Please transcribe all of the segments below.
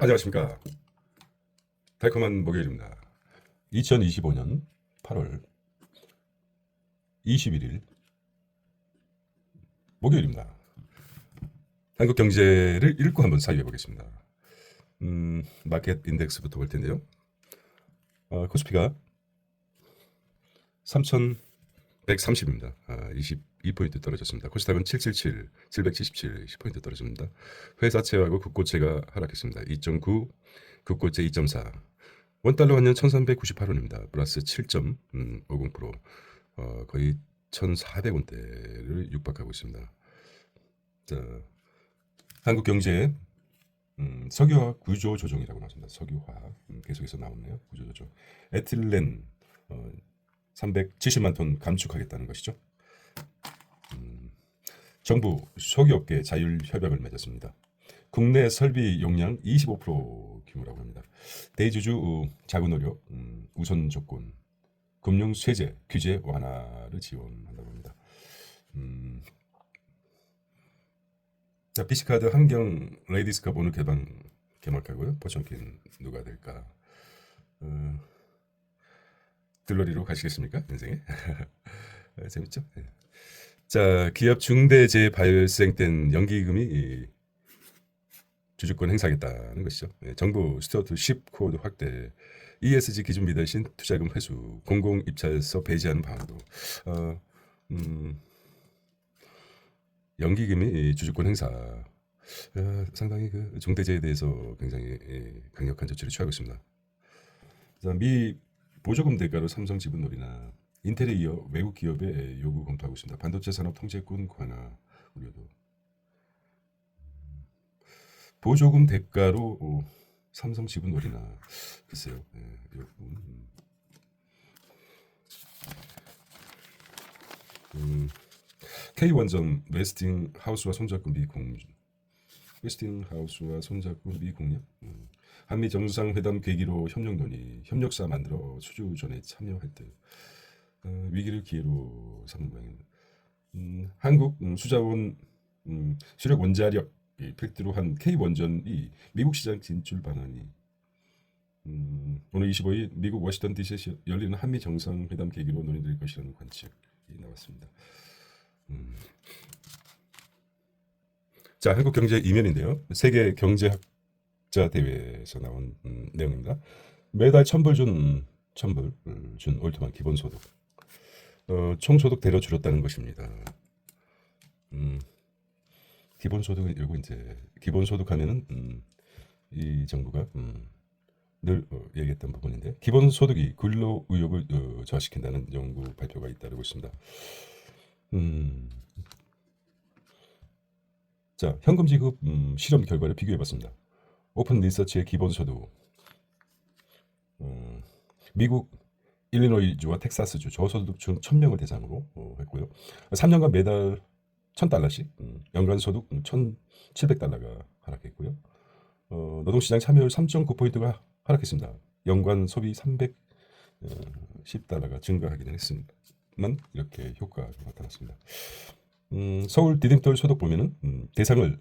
안녕하십니까. 달콤한 목요일입니다. 2025년 8월 21일 목요일입니다. 한국 경제를 읽고 한번 살펴 보겠습니다. 마켓 인덱스부터 볼 텐데요. 코스피가 3,130입니다. 22포인트 떨어졌습니다. 코스닥은 777, 777, 10포인트 떨어집니다. 회사채하고 국고채가 하락했습니다. 2.9, 국고채 2.4. 원달러 환율 1,398원입니다. 플러스 7.50%. 거의 1,400원대를 육박하고 있습니다. 자, 한국 경제의 석유화학 구조 조정이라고 나왔습니다. 석유화학 계속해서 나오네요. 구조 조정. 에틸렌 370만 톤 감축하겠다는 것이죠. 정부 석유업계 자율 협약을 맺었습니다. 국내 설비 용량 25% 규모라고 합니다. 대주주 자구 노력 우선 조건 금융 세제 규제 완화를 지원한다고 합니다. 자, BC카드 한경 레이디스컵 오늘 개막하고요. 포천킨 누가 될까? 들러리로 가시겠습니까? 인생에? 재밌죠? 네. 자, 기업 중대재해 발생된 연기금이 주주권 행사하겠다는 것이죠. 네, 정부 스튜어드십 코드 확대, ESG 기준비 대신 투자금 회수, 공공 입찰서 배제하는 방안도 연기금이 주주권 행사 상당히 그 중대재해에 대해서 굉장히 강력한 조치를 취하고 있습니다. 자, 미 보조금 대가로 삼성 지분놀이나 인텔에 이어 외국 기업의 요구 검토하고 있습니다. 반도체 산업 통제권 관화 우려도. 보조금 대가로 삼성 지분놀이나 글쎄요. K원전 웨스팅하우스와 손잡고 미공 웨스팅하우스와 손잡고 미공약 한미 정상회담 계기로 협력 논의 협력사 만들어 수주전에 참여할 때 위기를 기회로 삼는 모양입니다. 한국 수자원 수력 원자력 필두로 한 K원전이 미국 시장 진출 방안이 오늘 25일 미국 워싱턴 DC에서 열리는 한미 정상회담 계기로 논의될 것이라는 관측이 나왔습니다. 자, 한국 경제 이면인데요. 세계 경제학자 대회에서 나온 내용입니다. 매달 1,000불 준 올트만 기본소득. 총소득대로 줄었다는 것입니다. 기본소득은 이거 이제 기본소득 하면은 이 정부가 늘 얘기했던 부분인데 기본소득이 근로 의욕을 저하시킨다는 연구 발표가 잇따르고 있습니다. 자, 현금 지급 실험 결과를 비교해봤습니다. 오픈 리서치의 기본소득 미국 일리노이주와 텍사스주 저소득층 1,000명을 대상으로 했고요. 3년간 매달 $1,000씩 연간 소득 1,700달러가 하락했고요. 노동시장 참여율 3.9포인트가 하락했습니다. 연간 소비 310달러가 증가하기는 했습니다만 이렇게 효과가 나타났습니다. 서울 디딤돌 소득 보면은 대상을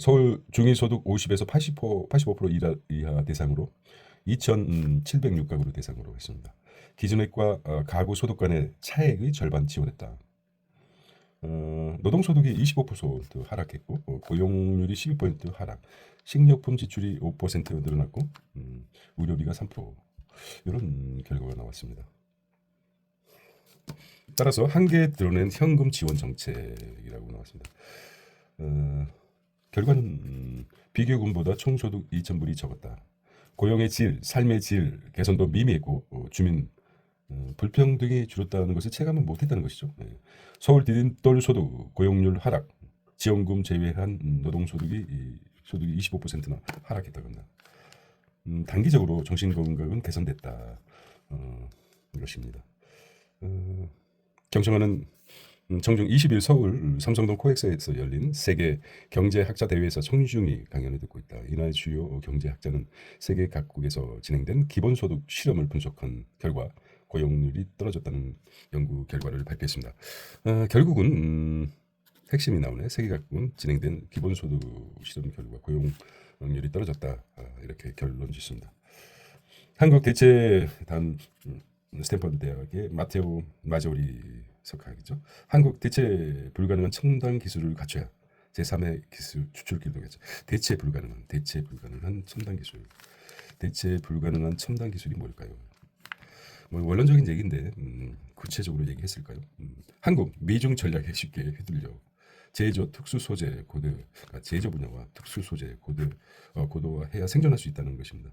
서울 중위소득 50에서 85% 이하 대상으로 2,706가구를 대상으로 했습니다. 기준액과 가구 소득 간의 차액의 절반 지원했다. 노동소득이 25% 하락했고 고용률이 12% 하락, 식료품 지출이 5% 늘어났고 의료비가 3% 이런 결과가 나왔습니다. 따라서 한계에 드러낸 현금 지원 정책이라고 나왔습니다. 결과는 비교군보다 총소득 2,000불이 적었다. 고용의 질, 삶의 질 개선도 미미했고 주민 불평등이 줄었다는 것을 체감은 못했다는 것이죠. 서울 디딤돌 소득, 고용률 하락, 지원금 제외한 노동소득이 25%나 하락했다고 합니다. 단기적으로 정신건강은 개선됐다. 이것입니다. 경청하는 정중 20일 서울 삼성동 코엑스에서 열린 세계 경제학자 대회에서 청중이 강연을 듣고 있다. 이날 주요 경제학자는 세계 각국에서 진행된 기본소득 실험을 분석한 결과 고용률이 떨어졌다는 연구 결과를 발표했습니다. 결국은 핵심이 나오네. 세계 각국은 진행된 기본소득 실험 결과 고용률이 떨어졌다. 이렇게 결론 짓습니다. 한국 대체단 스탠퍼드 대학의 마테오 마조리 석학이죠. 한국 대체 불가능한 첨단 기술을 갖춰야 제3의 기술 추출기를 동했죠. 대체 불가능한 첨단 기술. 대체 불가능한 첨단 기술이 뭘까요? 뭐 원론적인 얘기인데 구체적으로 얘기했을까요? 한국 미중 전략에 쉽게 휘둘려 제조 특수 소재 고도, 그러니까 제조 분야와 특수 소재 고도화해야 생존할 수 있다는 것입니다.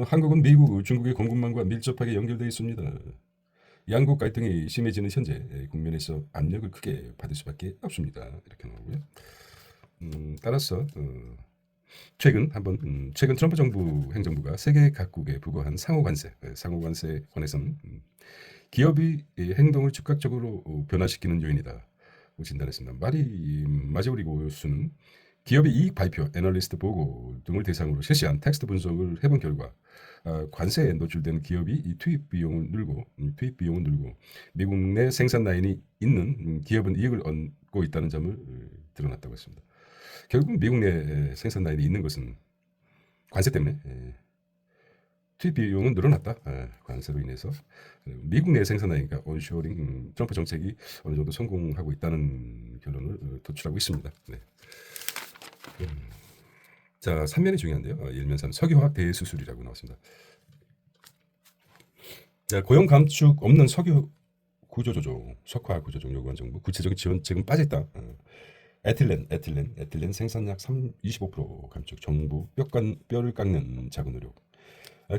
한국은 미국, 중국의 공급망과 밀접하게 연결되어 있습니다. 양국 갈등이 심해지는 현재 국면에서 압력을 크게 받을 수밖에 없습니다. 이렇게 나오고요. 따라서 최근 트럼프 정부 행정부가 세계 각국에 부과한 상호관세에 관해서는 기업이 행동을 즉각적으로 변화시키는 요인이다. 진단했습니다. 마지오리 교수는 기업의 이익 발표, 애널리스트 보고 등을 대상으로 실시한 텍스트 분석을 해본 결과 관세에 노출된 기업이 이 투입 비용을 늘고 미국 내 생산 라인이 있는 기업은 이익을 얻고 있다는 점을 드러났다고 했습니다. 결국 미국 내 생산 라인이 있는 것은 관세 때문에 투입 비용은 늘어났다. 관세로 인해서 미국 내 생산 라인이니까 온쇼링 트럼프 정책이 어느 정도 성공하고 있다는 결론을 도출하고 있습니다. 네. 자, 3면이 중요한데요. 일면 3 석유화학 대수술이라고 나왔습니다. 자, 고용 감축 없는 석유 구조조정, 석화 구조조정 요구한 정부 구체적인 지원책은 빠졌다. 에틸렌 생산량 25% 감축, 정부 뼈를 깎는 자구 노력.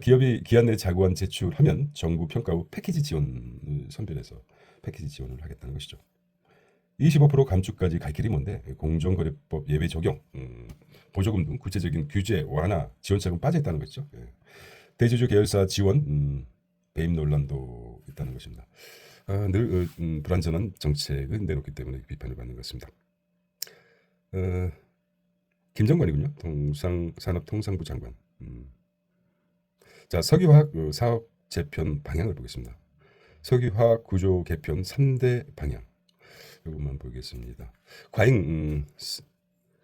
기업이 기한 내 자구안 제출하면 정부 평가 후 패키지 지원을 선별해서 패키지 지원을 하겠다는 것이죠. 25% 감축까지 갈 길이 뭔데 공정거래법 예외 적용, 보조금 등 구체적인 규제 완화 지원책은 빠져있다는 거죠. 대주주 계열사 지원 배임 논란도 있다는 것입니다. 늘 불완전한 정책을 내놓기 때문에 비판을 받는 것 같습니다. 김정관이군요. 산업통상부 장관. 자, 석유화학 사업 재편 방향을 보겠습니다. 석유화학 구조 개편 3대 방향. 이것만 보겠습니다. 과잉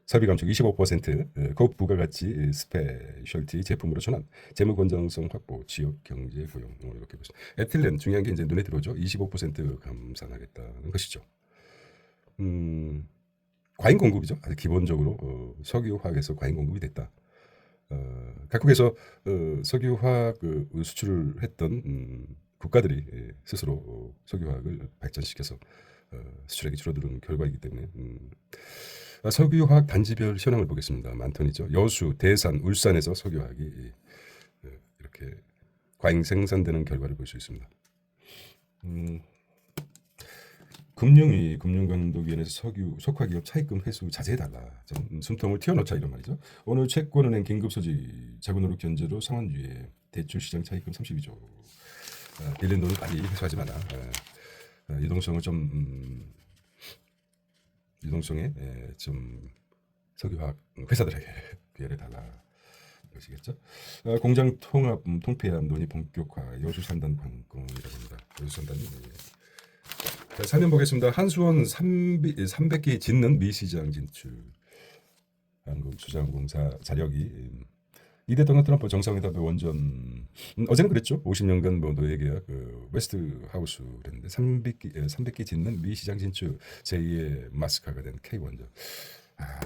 설비 감축 25%, 고부가가치 스페셜티 제품으로 전환, 재무 건전성 확보, 지역 경제 고용 이렇게 보시죠. 에틸렌 중요한 게 이제 눈에 들어오죠. 25% 감산하겠다는 것이죠. 과잉 공급이죠. 아주 기본적으로 석유화학에서 과잉 공급이 됐다. 각국에서 석유화학 수출을 했던 국가들이 스스로 석유화학을 발전시켜서 수출액이 줄어드는 결과이기 때문에 석유화학 단지별 현황을 보겠습니다. 많던이죠. 여수, 대산, 울산에서 석유화학이 이렇게 과잉 생산되는 결과를 볼 수 있습니다. 금융감독위원회에서 석화기업 차입금 회수 자제해달라. 숨통을 튀어넣자 이런 말이죠. 오늘 채권은행 긴급소지 자구노력 견제로 상환주의 대출시장 차입금 32조. 빌린 돈을 빨리 회수하지 마라. 유동성을 유동성에 좀 석유화학 회사들에게 기회를 달라 것이겠죠. 공장 통합 통폐합 논의 본격화 여수 산단 관건이라고 합니다. 여수 산단이 자, 사면 보겠습니다. 한수원 300기 짓는 미시장 진출. 한국수자항공사 자력이 이 대통령 트럼프 정상회담의 원전 어제는 그랬죠. 50년간 뭐 노예 계약 웨스트 하우스 그랬는데 300기 짓는 미시장 진출 제2의 마스카가 된 K 원전.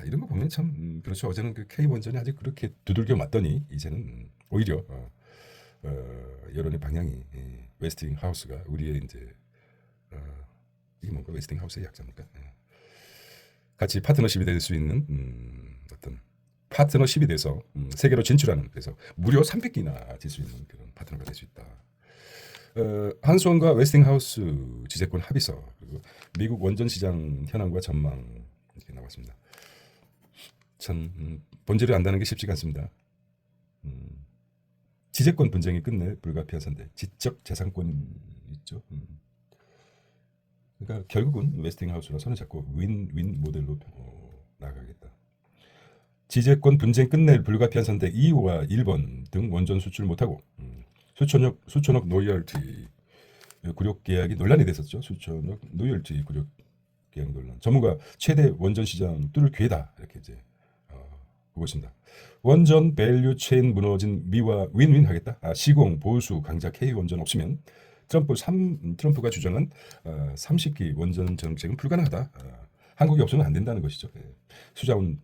이런 거 보면 참 그렇죠. 어제는 그 K 원전이 아직 그렇게 두들겨 맞더니 이제는 오히려 여론의 방향이 웨스팅 하우스가 우리의 이제 이게 뭔가 웨스팅 하우스의 약자입니까? 같이 파트너십이 될 수 있는 어떤 파트너십이 돼서 세계로 진출하는 그래서 무려 300기나 질 수 있는 그런 파트너가 될 수 있다. 한수원과 웨스팅하우스 지재권 합의서 그리고 미국 원전 시장 현황과 전망 이렇게 나왔습니다. 참 본질을 안다는 게 쉽지가 않습니다. 지재권 분쟁이 끝내 불가피한 선대 지적 재산권 있죠. 그러니까 결국은 웨스팅하우스랑 손을 잡고 윈윈 모델로 나가겠다. 지재권 분쟁 끝낼 불가피한 선택 2호와 1번 등 원전 수출 못하고 수천억 노열티 굴욕 계약이 논란이 됐었죠. 수천억 노열티 굴욕 계약 논란. 전문가 최대 원전 시장 뚫을 기회다 이렇게 이제 보고 있습니다. 원전 밸류 체인 무너진 미와 윈윈 하겠다. 시공 보수 강자 K 원전 없으면 트럼프가 주장한 30기 원전 정책은 불가능하다. 한국이 없으면 안 된다는 것이죠. 수자원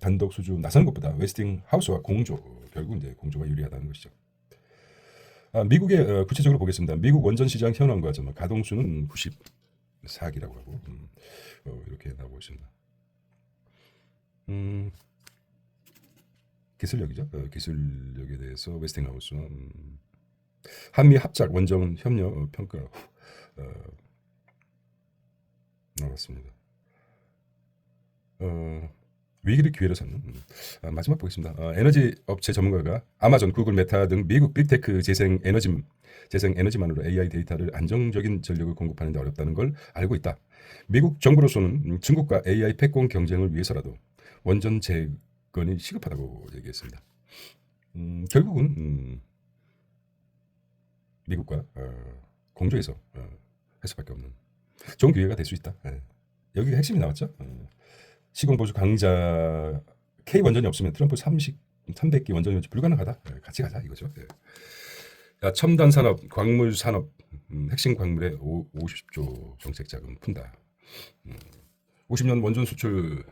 단독 수주 나서는 것보다 웨스팅하우스와 공조 결국 이제 공조가 유리하다는 것이죠. 미국의 구체적으로 보겠습니다. 미국 원전 시장 현황과 가동수는 94기라고 하고 이렇게 나오고 있습니다. 기술력이죠. 기술력에 대해서 웨스팅하우스는 한미 합작 원전 협력 평가 나왔습니다. 위기를 기회로 삼는 마지막 보겠습니다. 에너지 업체 전문가가 아마존, 구글, 메타 등 미국 빅테크 재생 에너지만으로 AI 데이터를 안정적인 전력을 공급하는 데 어렵다는 걸 알고 있다. 미국 정부로서는 중국과 AI 패권 경쟁을 위해서라도 원전 재건이 시급하다고 얘기했습니다. 결국은 미국과 공조해서 할 수밖에 없는 좋은 기회가 될 수 있다. 여기가 핵심이 나왔죠. 시공보수 강자 K 원전이 없으면 트럼프 300기 원전 유치 불가능하다. 같이 가자 이거죠. 첨단 산업, 광물 산업, 핵심 광물에 50조 정책 자금 푼다. 50년 원전 수출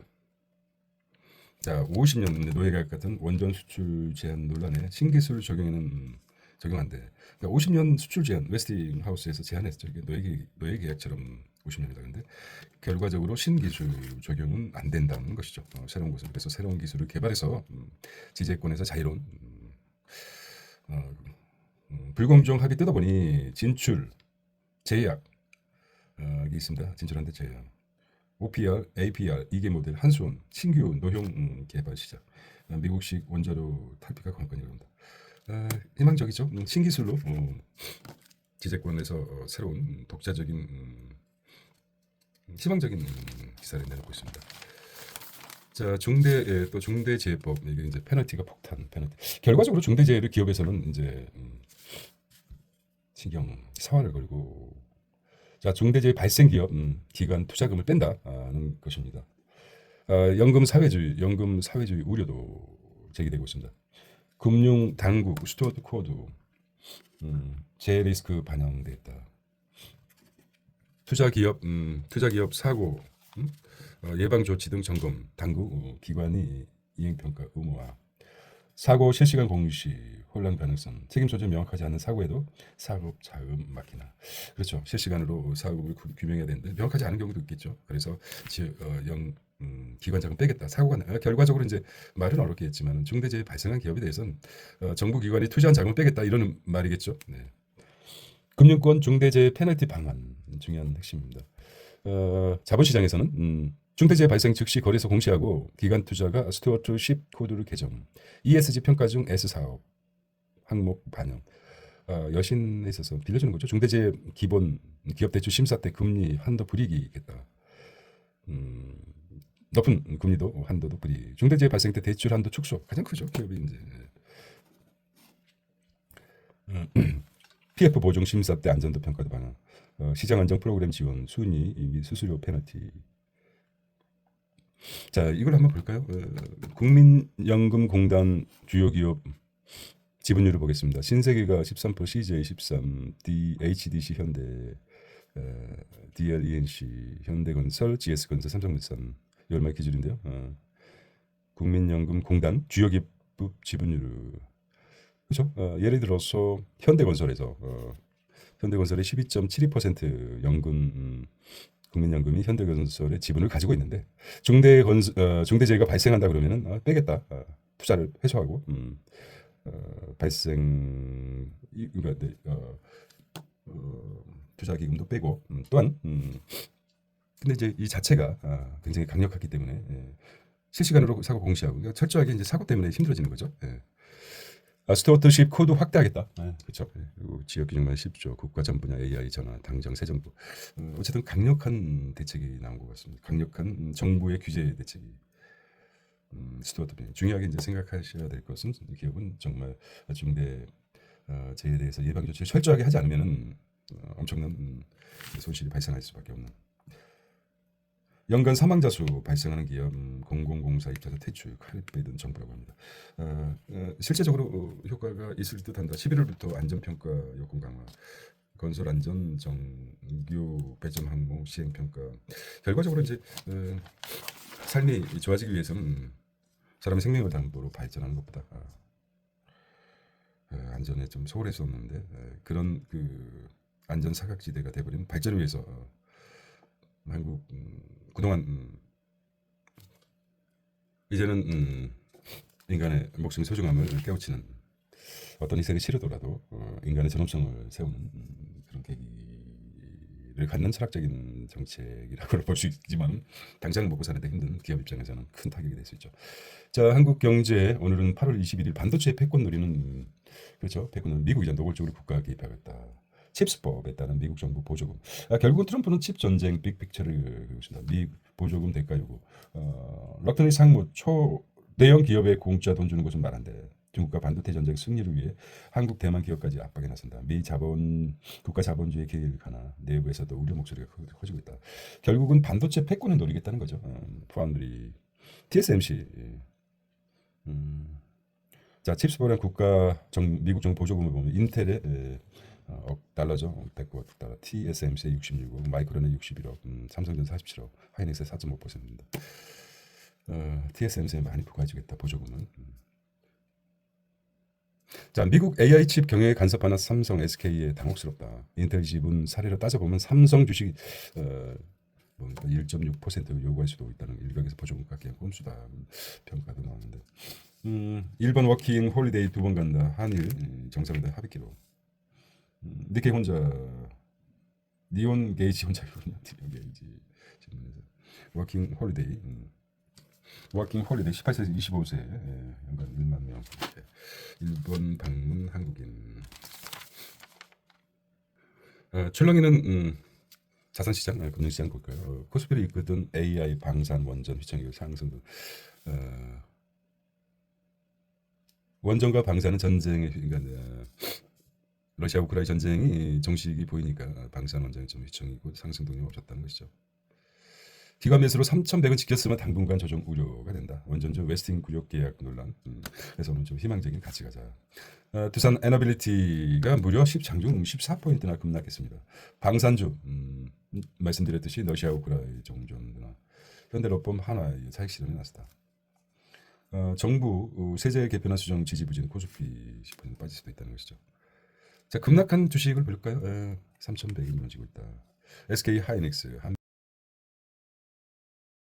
50년 노예계약 같은 원전 수출 제한 논란에 신기술 적용한대. 그러니까 50년 수출 제한 웨스팅하우스에서 제한했죠. 이게 노예 계약처럼 50년이다. 근데 결과적으로 신기술 적용은 안 된다는 것이죠. 새로운 것을 그래서 새로운 기술을 개발해서 지재권에서 자유로운 불공정 합의 뜯어 보니 진출 제약 이 있습니다. 진출한데 제약 OPR, APR, 2개 모델 한수원 신규 노형 개발 시작. 미국식 원자로 탈피가 관건이라고 합니다. 희망적이죠. 신기술로 지재권에서 새로운 독자적인 희망적인 기사를 내놓고 있습니다. 자, 중대재해법 이게 이제 페널티가 폭탄 페널티. 결과적으로 중대재해를 기업에서는 이제 신경 사활을 걸고 자 중대재해 발생 기업 기관 투자금을 뺀다는 것입니다. 연금 사회주의 우려도 제기되고 있습니다. 금융 당국 스튜어트 코드 재해 리스크 반영됐다. 투자 기업 사고 예방 조치 등 점검 당국 기관이 이행 평가 의무화. 사고 실시간 공시 혼란 가능성 책임 소재 명확하지 않은 사고에도 사업 자금 맡기나. 그렇죠. 실시간으로 사고를 규명해야 되는데 명확하지 않은 경우도 있겠죠. 그래서 기관 자금 빼겠다. 사고가 결과적으로 이제 말은 어렵게 했지만 중대재해 발생한 기업에 대해서는 정부 기관이 투자한 자금을 빼겠다 이런 말이겠죠. 네. 금융권 중대재해 페널티 방안 중요한 핵심입니다. 자본시장에서는 중대재해 발생 즉시 거래소 공시하고 기관 투자가 스튜어트십 코드를 개정, ESG 평가 중 S사업 항목 반영, 여신에 있어서 빌려주는 거죠. 중대재해 기업 대출 심사 때 금리 한도 불이익이겠다. 높은 금리도 한도도 불이익. 중대재해 발생 때 대출 한도 축소 가장 크죠. 기업이 이제 PF 보증 심사 때 안전도 평가도 반영, 시장 안정 프로그램 지원, 순위 및 수수료 페널티. 자, 이걸 한번 볼까요? 국민연금공단 주요 기업 지분율을 보겠습니다. 신세계가 13%, CJ 13, HDC 현대, DLENC, 현대건설, GS건설, 삼성물산 이 얼마 기준인데요. 국민연금공단 주요 기업 지분율 그렇죠? 예를 들어서 현대건설에서 현대건설의 12.72% 국민연금이 현대건설의 지분을 가지고 있는데 중대재해가 발생한다 그러면은 빼겠다. 투자를 회수하고 투자 기금도 빼고 또한 근데 이제 이 자체가 굉장히 강력하기 때문에 실시간으로 사고 공시하고 그러니까 철저하게 이제 사고 때문에 힘들어지는 거죠. 스튜어트십 코드 확대하겠다. 그렇죠. 그리고 지역 기준만 10조, 국가 전 분야 AI 전환, 당정 새 정부. 어쨌든 강력한 대책이 나온 것 같습니다. 강력한 정부의 규제 대책이. 스튜어트십 중요하게 이제 생각하셔야 될 것은 기업은 정말 중대 재해에 대해서 예방 조치를 철저하게 하지 않으면은 엄청난 손실이 발생할 수밖에 없는. 연간 사망자 수 발생하는 기업 공공공사 입찰자 퇴출 칼퇴 등 정부라고 합니다. 실제적으로 효과가 있을 듯한다. 11월부터 안전평가 요건 강화, 건설 안전 정규 배점 항목 시행 평가. 결과적으로 이제 삶이 좋아지기 위해서는 사람의 생명을 담보로 발전하는 것보다 안전에 좀 소홀했었는데 그런 그 안전 사각지대가 돼버린 발전을 위해서 한국 그동안 이제는 인간의 목숨의 소중함을 깨우치는 어떤 희생이 치르더라도 인간의 존엄성을 세우는 그런 계기를 갖는 철학적인 정책이라고 볼 수 있지만 당장 먹고 사는 데 힘든 기업 입장에서는 큰 타격이 될 수 있죠. 자, 한국 경제 오늘은 8월 21일 반도체 패권 노리는 그렇죠. 패권은 미국이 노골적으로 국가가 개입하겠다. 칩스법에 따른 미국 정부 보조금. 결국은 트럼프는 칩 전쟁 빅픽처를 그리고있습니다. 미 보조금 대가 요구. 럭터리 상무 초대형 기업에 공짜 돈 주는 것은 말 안 돼. 중국과 반도체 전쟁 승리를 위해 한국 대만 기업까지 압박에 나선다. 미 국가 자본주의 계획을 가나 내부에서도 우려 목소리가 커지고 있다. 결국은 반도체 패권을 노리겠다는 거죠. 포함들이 TSMC. 자, 칩스법이란 미국 정부 보조금을 보면 인텔의 억 달러죠. 100억 달러. TSMC의 66억, 마이크론의 61억, 삼성전자 47억, 하이닉스의 4.5%입니다. TSMC에 많이 부과해주겠다 보조금은. 자, 미국 AI 칩 경영에 간섭하는 삼성, SK에 당혹스럽다. 인텔 지분 사례로 따져보면 삼성 주식 1.6% 요구할 수도 있다는 일각에서 보조금 깎기 꼼수다 평가도 나오는데. 1번 워킹 홀리데이 2번 간다. 한일 정상회담 합의기로. 니케 혼자 니온 게이지 혼자 니온 게이지 신문에서 워킹 홀리데이 18세에서 25세 연간 1만 명 일본 방문 한국인. 출렁이는 자산시장, 금융시장 볼까요? 코스피를 이끄던 AI 방산 원전 휘청이고 상승 등 원전과 방산은 전쟁의 그러니까 러시아 우크라이나 전쟁이 정식이 보이니까 방산 원전이 좀 휘청이고 상승 동력이 없었다는 것이죠. 기관 매수로 3,100원 지켰으면 당분간 조정 우려가 된다. 원전주 웨스팅 구역 계약 논란. 그래서 오늘 좀 희망적인 같이 가자. 두산 에너빌리티가 무려 장중 14%나 급락했습니다. 방산주 말씀드렸듯이 러시아 우크라이나 종전이나 현대로펌 한화의 차익 실현이 났다. 정부 세제 개편안 수정 지지부진 코스피 10% 빠질 수도 있다는 것이죠. 자, 급락한 주식을 볼까요? 3,100이 무너지고 있다. SK 하이닉스